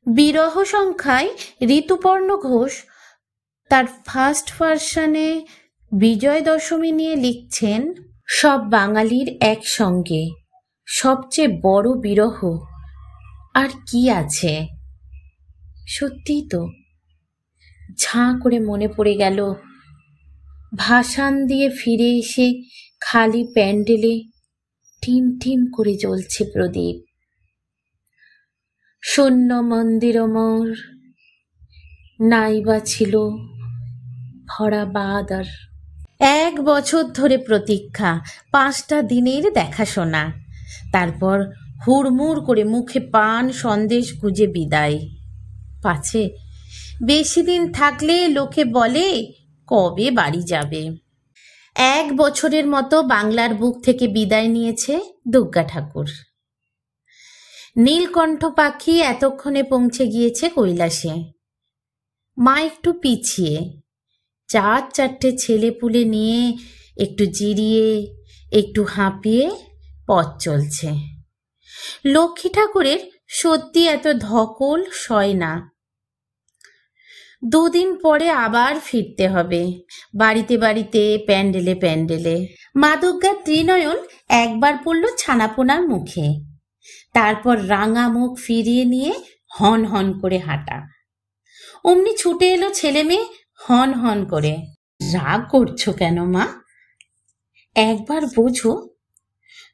বিরহ সংখ্যায় ঋতুপর্ণ ঘোষ তার ফার্স্ট ভার্সনে বিজয় দশমী নিয়ে লিখছেন, সব বাঙালির একসঙ্গে সবচেয়ে বড় বিরহ আর কি আছে। সত্যিই তো, ঝাঁ করে মনে পড়ে গেল ভাসান দিয়ে ফিরে এসে খালি প্যান্ডেলে টিম টিম করে জ্বলছে প্রদীপ। শূন্য মন্দির মোর, নাইবা ছিল ভরা বাদ। আর 1 বছর ধরে প্রতীক্ষা, 5টা দিনের দেখাশোনা, তারপর হুড়মুড় করে মুখে পান সন্দেশ গুজে বিদায়। পাছে বেশি দিন থাকলে লোকে বলে কবে বাড়ি যাবে। 1 বছরের মতো বাংলার বুক থেকে বিদায় নিয়েছে দুর্গা ঠাকুর। নীলকণ্ঠ পাখি এতক্ষণে পৌঁছে গিয়েছে কৈলাসে। মা একটু পিছিয়ে, 4-4টে ছেলেপুলে নিয়ে একটু জিরিয়ে একটু হাঁপিয়ে পথ চলছে। লক্ষ্মী ঠাকুরের সত্যি এত ধকল সয় না। 2 দিন পরে আবার ফিরতে হবে, বাড়িতে বাড়িতে, প্যান্ডেলে প্যান্ডেলে। মা দুর্গার ত্রিনয়ন একবার পড়ল ছানাপোনার মুখে, তারপর রাঙা মুখ ফিরিয়ে নিয়ে হন হন করে হাঁটা। অমনি ছুটে এলো ছেলে মেয়ে হন হন করে। রাগ করছো কেন মা? একবার বোঝো,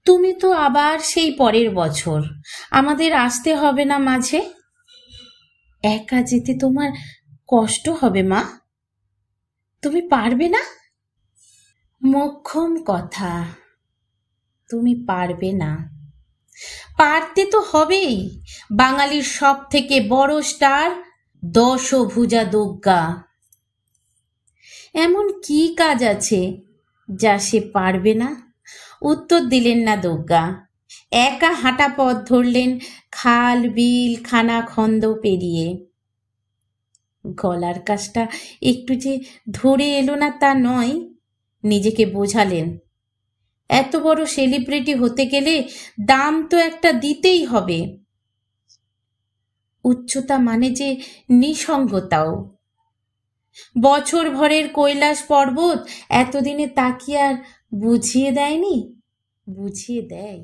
তুমি তো আবার সেই পরের বছর, আমাদের আসতে হবে না মাঝে? একা যেতে তোমার কষ্ট হবে মা, তুমি পারবে না? মোক্ষম কথা, তুমি পারবে না। পারতে তো হবেই, বাঙালির সব থেকে বড় স্টার দশভুজা দুর্গা। এমন কি কাজ আছে যা সে পারবে না? উত্তর দিলেন না দুর্গা। একা হাঁটা পথ ধরলেন খাল বিল খানা খন্দ পেরিয়ে। গলার কাজটা একটু যে ধরে এলো না তা নয়, নিজেকে বোঝালেন এত বড় সেলিব্রিটি হতে গেলে দাম তো একটা দিতেই হবে। উচ্চতা মানে যে নিঃসঙ্গতাও। বছর ভরের কৈলাস পর্বত এতদিনে তা কি আর বুঝিয়ে দেয়নি? বুঝিয়ে দেয়।